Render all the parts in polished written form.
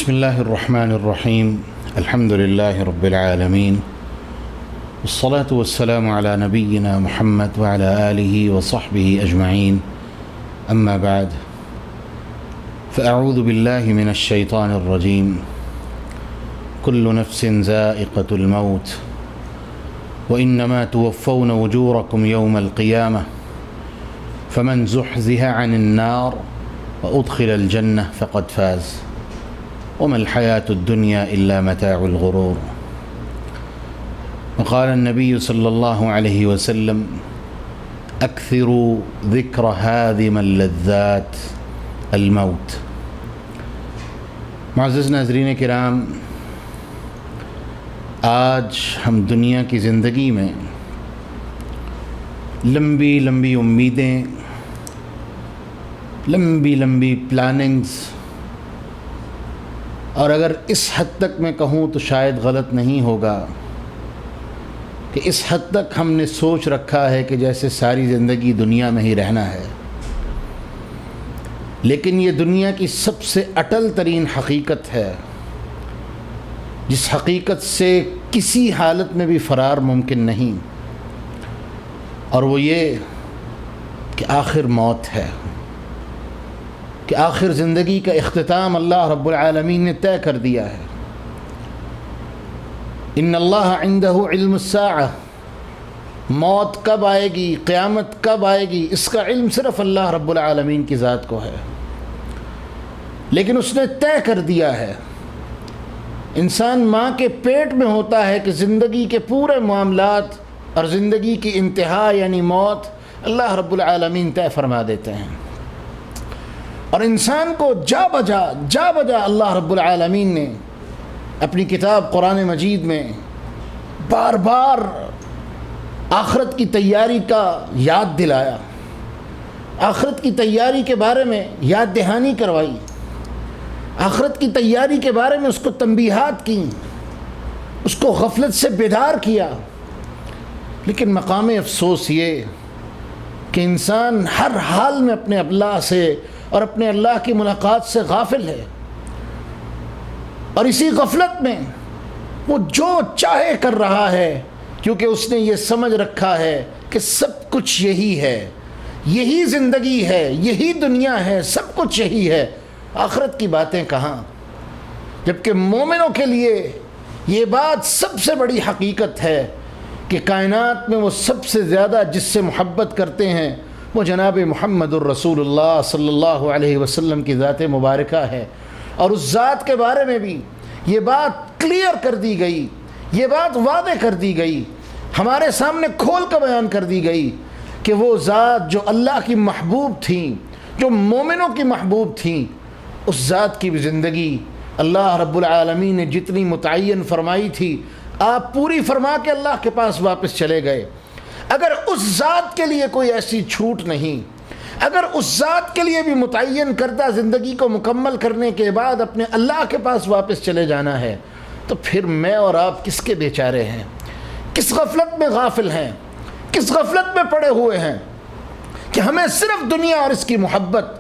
بسم الله الرحمن الرحيم الحمد لله رب العالمين والصلاة والسلام على نبينا محمد وعلى آله وصحبه أجمعين أما بعد فأعوذ بالله من الشيطان الرجيم كل نفس ذائقة الموت وإنما توفون أجوركم يوم القيامة فمن زحزح عن النار وأدخل الجنة فقد فاز وما الحياة الدنيا إلا متاع الغرور. وقال النبي صلى الله عليه وسلم أكثروا ذكر هادم اللذات الموت. معزز ناظرین کرام، آج ہم دنیا کی زندگی میں لمبی لمبی امیدیں، لمبی لمبی پلاننگز، اور اگر اس حد تک میں کہوں تو شاید غلط نہیں ہوگا کہ اس حد تک ہم نے سوچ رکھا ہے کہ جیسے ساری زندگی دنیا میں ہی رہنا ہے. لیکن یہ دنیا کی سب سے اٹل ترین حقیقت ہے، جس حقیقت سے کسی حالت میں بھی فرار ممکن نہیں، اور وہ یہ کہ آخر موت ہے، کہ آخر زندگی کا اختتام اللہ رب العالمین نے طے کر دیا ہے. ان اللہ عنده علم الساعہ، موت کب آئے گی، قیامت کب آئے گی، اس کا علم صرف اللہ رب العالمین کی ذات کو ہے. لیکن اس نے طے کر دیا ہے. انسان ماں کے پیٹ میں ہوتا ہے کہ زندگی کے پورے معاملات اور زندگی کی انتہا یعنی موت اللہ رب العالمین طے فرما دیتے ہیں، اور انسان کو جا بجا اللہ رب العالمین نے اپنی کتاب قرآن مجید میں بار بار آخرت کی تیاری کا یاد دلایا، آخرت کی تیاری کے بارے میں یاد دہانی کروائی، آخرت کی تیاری کے بارے میں اس کو تنبیہات کی، اس کو غفلت سے بیدار کیا. لیکن مقام افسوس یہ کہ انسان ہر حال میں اپنے اللہ سے اور اپنے اللہ کی ملاقات سے غافل ہے، اور اسی غفلت میں وہ جو چاہے کر رہا ہے، کیونکہ اس نے یہ سمجھ رکھا ہے کہ سب کچھ یہی ہے، یہی زندگی ہے، یہی دنیا ہے، سب کچھ یہی ہے، آخرت کی باتیں کہاں. جبکہ مومنوں کے لیے یہ بات سب سے بڑی حقیقت ہے کہ کائنات میں وہ سب سے زیادہ جس سے محبت کرتے ہیں وہ جناب محمد الرسول اللہ صلی اللہ علیہ وسلم کی ذات مبارکہ ہے. اور اس ذات کے بارے میں بھی یہ بات کلیئر کر دی گئی، یہ بات واضح کر دی گئی، ہمارے سامنے کھول کر بیان کر دی گئی کہ وہ ذات جو اللہ کی محبوب تھیں، جو مومنوں کی محبوب تھیں، اس ذات کی بھی زندگی اللہ رب العالمین نے جتنی متعین فرمائی تھی آپ پوری فرما کے اللہ کے پاس واپس چلے گئے. اگر اس ذات کے لیے کوئی ایسی چھوٹ نہیں، اگر اس ذات کے لیے بھی متعین کردہ زندگی کو مکمل کرنے کے بعد اپنے اللہ کے پاس واپس چلے جانا ہے، تو پھر میں اور آپ کس کے بیچارے ہیں، کس غفلت میں غافل ہیں، کس غفلت میں پڑے ہوئے ہیں کہ ہمیں صرف دنیا اور اس کی محبت،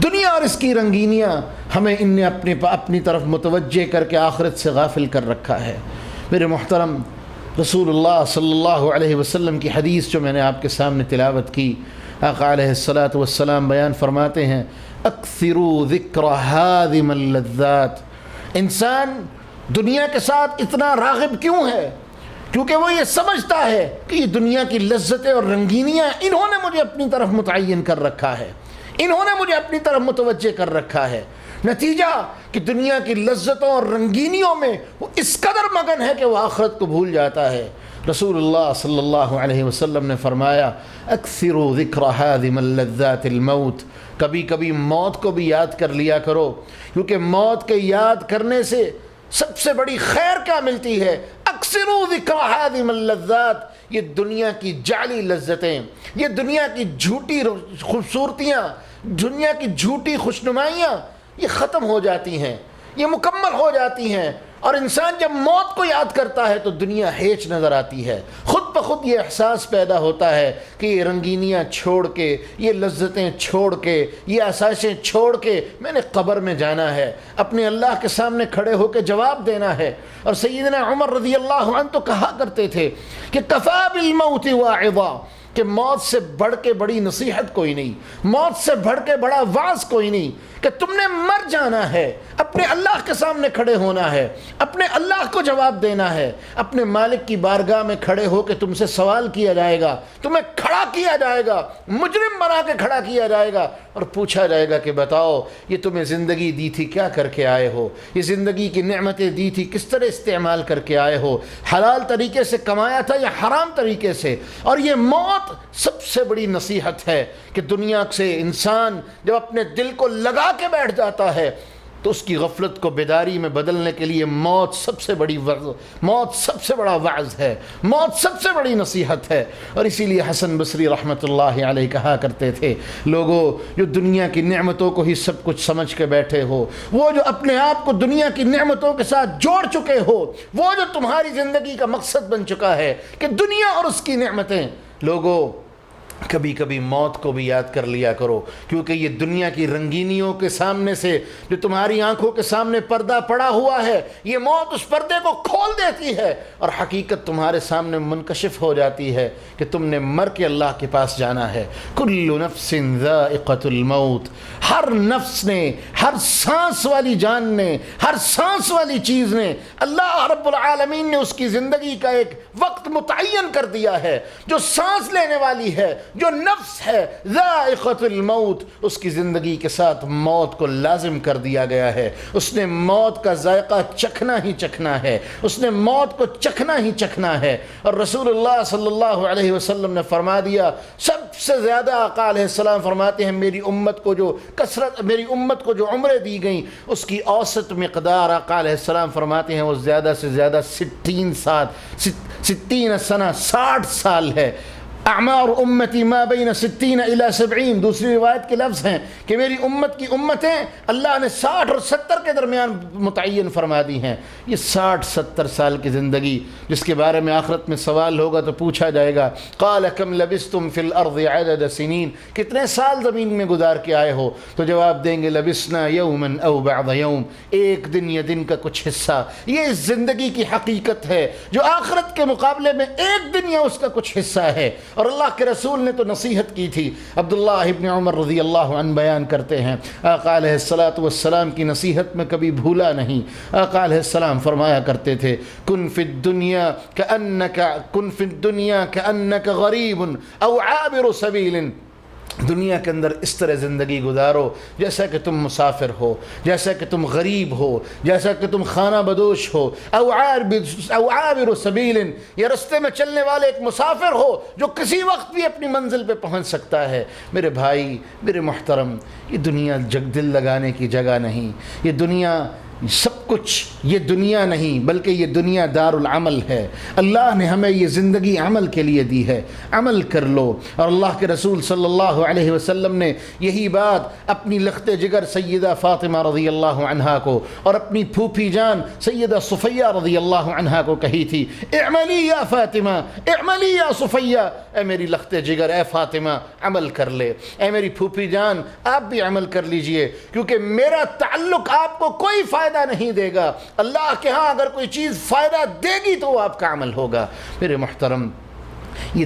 دنیا اور اس کی رنگینیاں، ہمیں ان نے اپنی طرف متوجہ کر کے آخرت سے غافل کر رکھا ہے. میرے محترم، رسول اللہ صلی اللہ علیہ وسلم کی حدیث جو میں نے آپ کے سامنے تلاوت کی، آقا علیہ الصلاۃ والسلام بیان فرماتے ہیں اکثروا ذکر ہادم اللذات. انسان دنیا کے ساتھ اتنا راغب کیوں ہے؟ کیونکہ وہ یہ سمجھتا ہے کہ یہ دنیا کی لذتیں اور رنگینیاں انہوں نے مجھے اپنی طرف متعین کر رکھا ہے، انہوں نے مجھے اپنی طرف متوجہ کر رکھا ہے. نتیجہ کہ دنیا کی لذتوں اور رنگینیوں میں وہ اس قدر مگن ہے کہ وہ آخرت کو بھول جاتا ہے. رسول اللہ صلی اللہ علیہ وسلم نے فرمایا اکثروا ذکر ہادم اللذات الموت. کبھی کبھی موت کو بھی یاد کر لیا کرو، کیونکہ موت کے یاد کرنے سے سب سے بڑی خیر کیا ملتی ہے. اکثروا ذکر ہادم اللذات. یہ دنیا کی جعلی لذتیں، یہ دنیا کی جھوٹی خوبصورتیاں، دنیا کی جھوٹی خوشنمائیاں یہ ختم ہو جاتی ہیں، یہ مکمل ہو جاتی ہیں، اور انسان جب موت کو یاد کرتا ہے تو دنیا ہیچ نظر آتی ہے، خود بخود یہ احساس پیدا ہوتا ہے کہ یہ رنگینیاں چھوڑ کے، یہ لذتیں چھوڑ کے، یہ آسائشیں چھوڑ کے میں نے قبر میں جانا ہے، اپنے اللہ کے سامنے کھڑے ہو کے جواب دینا ہے۔ اور سیدنا عمر رضی اللہ عنہ تو کہا کرتے تھے کہ کفا بالموت واعظا، کہ موت سے بڑھ کے بڑی نصیحت کوئی نہیں، موت سے بڑھ کے بڑا وعظ کوئی نہیں، کہ تم نے مر جانا ہے، اپنے اللہ کے سامنے کھڑے ہونا ہے، اپنے اللہ کو جواب دینا ہے، اپنے مالک کی بارگاہ میں کھڑے ہو کے تم سے سوال کیا جائے گا، تمہیں کھڑا کیا جائے گا، مجرم بنا کے کھڑا کیا جائے گا، اور پوچھا جائے گا کہ بتاؤ یہ تمہیں زندگی دی تھی کیا کر کے آئے ہو، یہ زندگی کی نعمتیں دی تھی کس طرح استعمال کر کے آئے ہو، حلال طریقے سے کمایا تھا یا حرام طریقے سے۔ اور یہ موت سب سے بڑی نصیحت ہے کہ دنیا سے انسان جب اپنے دل کو لگا کے بیٹھ جاتا ہے تو اس کی غفلت کو بیداری میں بدلنے کے لیے موت سب سے بڑا وعظ ہے، موت سب سے بڑی نصیحت ہے۔ اور اسی لیے حسن بصری رحمۃ اللہ علیہ کہا کرتے تھے، لوگوں جو دنیا کی نعمتوں کو ہی سب کچھ سمجھ کے بیٹھے ہو، وہ جو اپنے آپ کو دنیا کی نعمتوں کے ساتھ جوڑ چکے ہو، وہ جو تمہاری زندگی کا مقصد بن چکا ہے کہ دنیا اور اس کی نعمتیں، لوگوں کبھی کبھی موت کو بھی یاد کر لیا کرو، کیونکہ یہ دنیا کی رنگینیوں کے سامنے سے جو تمہاری آنکھوں کے سامنے پردہ پڑا ہوا ہے، یہ موت اس پردے کو کھول دیتی ہے اور حقیقت تمہارے سامنے منکشف ہو جاتی ہے کہ تم نے مر کے اللہ کے پاس جانا ہے۔ کل نفس ذائقۃ الموت، ہر نفس نے، ہر سانس والی جان نے، ہر سانس والی چیز نے، اللہ رب العالمین نے اس کی زندگی کا ایک وقت متعین کر دیا ہے۔ جو سانس لینے والی ہے، جو نفس ہے ذائقۃ الموت، اس کی زندگی کے ساتھ موت کو لازم کر دیا گیا ہے۔ اس نے موت کا ذائقہ چکھنا ہی چکھنا ہے، اس نے موت کو چکھنا ہی چکھنا ہے۔ اور رسول اللہ صلی اللہ علیہ وسلم نے فرما دیا، سب سے زیادہ آقا علیہ السلام فرماتے ہیں میری امت کو جو عمریں دی گئیں اس کی اوسط مقدار آقا علیہ السلام فرماتے ہیں وہ زیادہ سے زیادہ 60 سنہ 60 سال ہے۔ اعمار امتی ما بین 60 الی 70، دوسری روایت کے لفظ ہیں کہ میری امت کی امتیں اللہ نے 60 اور 70 کے درمیان متعین فرما دی ہیں۔ یہ 60-70 سال کی زندگی جس کے بارے میں آخرت میں سوال ہوگا تو پوچھا جائے گا قال کم لبثتم فی الارض عدد سنین، کتنے سال زمین میں گزار کے آئے ہو؟ تو جواب دیں گے لبثنا یوما او بعض یوم، ایک دن یا دن کا کچھ حصہ۔ یہ اس زندگی کی حقیقت ہے جو آخرت کے مقابلے میں ایک دن یا اس کا کچھ حصہ ہے۔ اور اللہ کے رسول نے تو نصیحت کی تھی۔ عبداللہ ابن عمر رضی اللہ عنہ بیان کرتے ہیں آقا علیہ السلام کی نصیحت میں کبھی بھولا نہیں۔ آقا علیہ السلام فرمایا کرتے تھے کن فی الدنیا کأنک غریب او عابر سبیل، دنیا کے اندر اس طرح زندگی گزارو جیسا کہ تم مسافر ہو، جیسا کہ تم غریب ہو، جیسا کہ تم خانہ بدوش ہو، او عابر سبیل، یا رستے میں چلنے والے ایک مسافر ہو جو کسی وقت بھی اپنی منزل پہ پہنچ سکتا ہے۔ میرے بھائی، میرے محترم، یہ دنیا دل لگانے کی جگہ نہیں، یہ دنیا سب کچھ، یہ دنیا نہیں بلکہ یہ دنیا دار العمل ہے۔ اللہ نے ہمیں یہ زندگی عمل کے لیے دی ہے، عمل کر لو۔ اور اللہ کے رسول صلی اللہ علیہ وسلم نے یہی بات اپنی لخت جگر سیدہ فاطمہ رضی اللہ عنہا کو اور اپنی پھوپھی جان سیدہ صفیہ رضی اللہ عنہا کو کہی تھی، اعملی یا فاطمہ، اعملی یا صفیہ، اے میری لخت جگر، اے فاطمہ عمل کر لے، اے میری پھوپھی جان آپ بھی عمل کر لیجئے، کیونکہ میرا تعلق آپ کو کوئی فائدہ نہیں دے گا، اللہ کے ہاں اگر کوئی چیز فائدہ دے گی تو وہ آپ کا عمل ہوگا۔ میرے محترم، یہ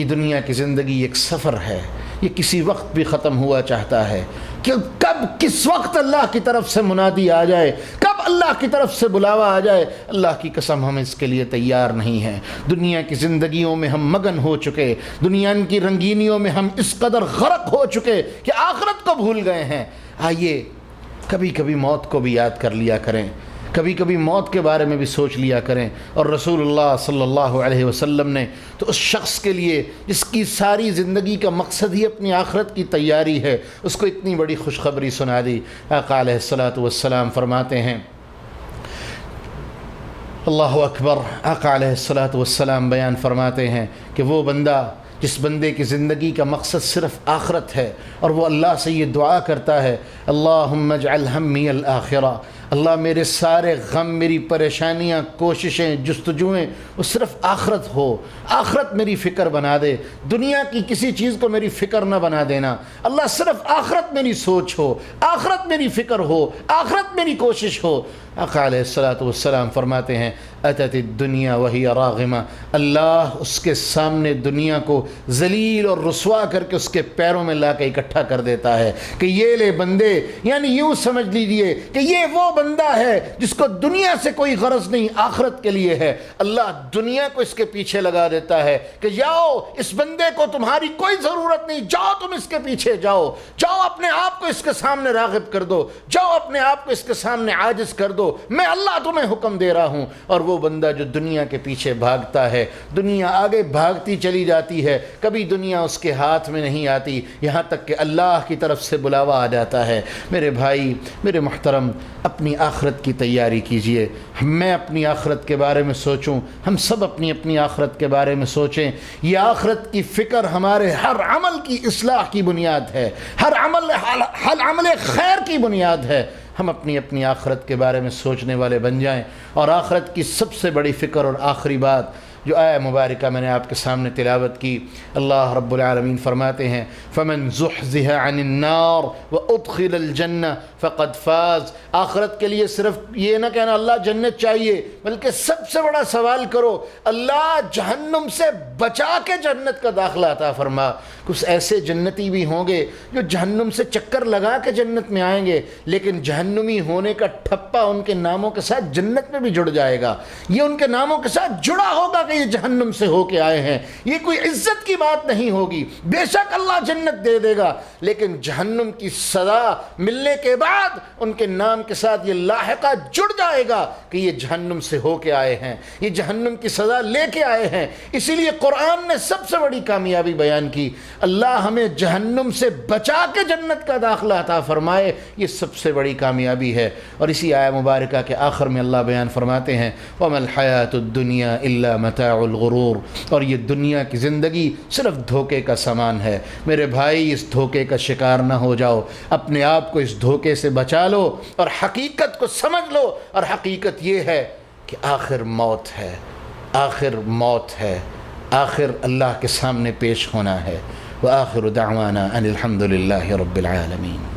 دنیا کی زندگی ایک سفر ہے، یہ کسی وقت بھی ختم ہوا چاہتا ہے کہ کب کس وقت اللہ کی طرف سے منادی آ جائے، کب اللہ کی طرف سے بلاوا آ جائے، اللہ کی قسم ہم اس کے لیے تیار نہیں ہیں۔ دنیا کی زندگیوں میں ہم مگن ہو چکے، دنیا کی رنگینیوں میں ہم اس قدر غرق ہو چکے کہ آخرت کو بھول گئے ہیں۔ آئیے کبھی کبھی موت کو بھی یاد کر لیا کریں، کبھی کبھی موت کے بارے میں بھی سوچ لیا کریں۔ اور رسول اللہ صلی اللہ علیہ وسلم نے تو اس شخص کے لیے جس کی ساری زندگی کا مقصد ہی اپنی آخرت کی تیاری ہے، اس کو اتنی بڑی خوشخبری سنا دی۔ آقا علیہ السلام فرماتے ہیں، اللہ اکبر، آقا علیہ السلام بیان فرماتے ہیں کہ وہ بندہ جس بندے کی زندگی کا مقصد صرف آخرت ہے اور وہ اللہ سے یہ دعا کرتا ہے اللہم اجعل ہمی الآخرہ، اللہ میرے سارے غم، میری پریشانیاں، کوششیں، جستجویں وہ صرف آخرت ہو، آخرت میری فکر بنا دے، دنیا کی کسی چیز کو میری فکر نہ بنا دینا، اللہ صرف آخرت میری سوچ ہو، آخرت میری فکر ہو، آخرت میری کوشش ہو۔ آقا علیہ السلام فرماتے ہیں اتت الدنیا وہی راغمہ، اللہ اس کے سامنے دنیا کو ذلیل اور رسوا کر کے اس کے پیروں میں لا کے اکٹھا کر دیتا ہے کہ یہ لے بندے، یعنی یوں سمجھ لیجئے کہ یہ وہ بندہ ہے جس کو دنیا سے کوئی غرض نہیں، آخرت کے لیے ہے۔ اللہ دنیا کو اس کے پیچھے لگا دیتا ہے کہ جاؤ، اس بندے کو تمہاری کوئی ضرورت نہیں، جاؤ تم اس کے پیچھے، جاؤ اپنے آپ کو اس کے سامنے راغب کر دو، جاؤ اپنے آپ کو اس کے سامنے عاجز کر دو، میں اللہ تمہیں حکم دے رہا ہوں۔ اور وہ بندہ جو دنیا کے پیچھے بھاگتا ہے، دنیا آگے بھاگتی چلی جاتی ہے، کبھی دنیا اس کے ہاتھ میں نہیں آتی، یہاں تک کہ اللہ کی طرف سے بلاوا آ جاتا ہے۔ میرے بھائی، میرے محترم، اپنی آخرت کی تیاری کیجئے۔ میں اپنی آخرت کے بارے میں سوچوں، ہم سب اپنی اپنی آخرت کے بارے میں سوچیں۔ یہ آخرت کی فکر ہمارے ہر عمل کی اصلاح کی بنیاد ہے، ہر عمل خیر کی بنیاد ہے۔ ہم اپنی اپنی آخرت کے بارے میں سوچنے والے بن جائیں، اور آخرت کی سب سے بڑی فکر اور آخری بات جو آیہ مبارکہ میں نے آپ کے سامنے تلاوت کی، اللہ رب العالمین فرماتے ہیں فَمَنْ زُحْزِحَ عَنِ النَّارِ وَأُدْخِلَ الْجَنَّةَ فَقَدْ فَازَ۔ آخرت کے لیے صرف یہ نہ کہنا اللہ جنت چاہیے، بلکہ سب سے بڑا سوال کرو اللہ جہنم سے بچا کے جنت کا داخلہ عطا فرما۔ کچھ ایسے جنتی بھی ہوں گے جو جہنم سے چکر لگا کے جنت میں آئیں گے، لیکن جہنمی ہونے کا ٹھپا ان کے ناموں کے ساتھ جنت میں بھی جڑ جائے گا، یہ ان کے ناموں کے ساتھ جڑا ہوگا کہ یہ جہنم سے ہو کے آئے ہیں۔ یہ کوئی عزت کی بات نہیں ہوگی، بے شک اللہ جنت دے دے گا، لیکن جہنم کی سزا ملنے کے بعد ان کے نام کے ساتھ یہ لاحقہ جڑ جائے گا کہ یہ جہنم سے ہو کے آئے ہیں، یہ جہنم کی سزا لے کے آئے ہیں۔ اسی لیے قرآن نے سب سے بڑی کامیابی بیان کی، اللہ ہمیں جہنم سے بچا کے جنت کا داخلہ عطا فرمائے، یہ سب سے بڑی کامیابی ہے۔ اور اسی آیہ مبارکہ کے آخر میں اللہ بیان فرماتے ہیں وَمَا الْحَيَاةُ الدُّنْيَا إِلَّا مَتَاعُ الْغُرُورِ، اور یہ دنیا کی زندگی صرف دھوکے کا سامان ہے۔ میرے بھائی، اس دھوکے کا شکار نہ ہو جاؤ، اپنے آپ کو اس دھوکے سے بچا لو اور حقیقت کو سمجھ لو۔ اور حقیقت یہ ہے کہ آخر موت ہے، آخر موت ہے، آخر اللہ کے سامنے پیش ہونا ہے۔ وآخر دعوانا ان الحمد للہ رب العالمین۔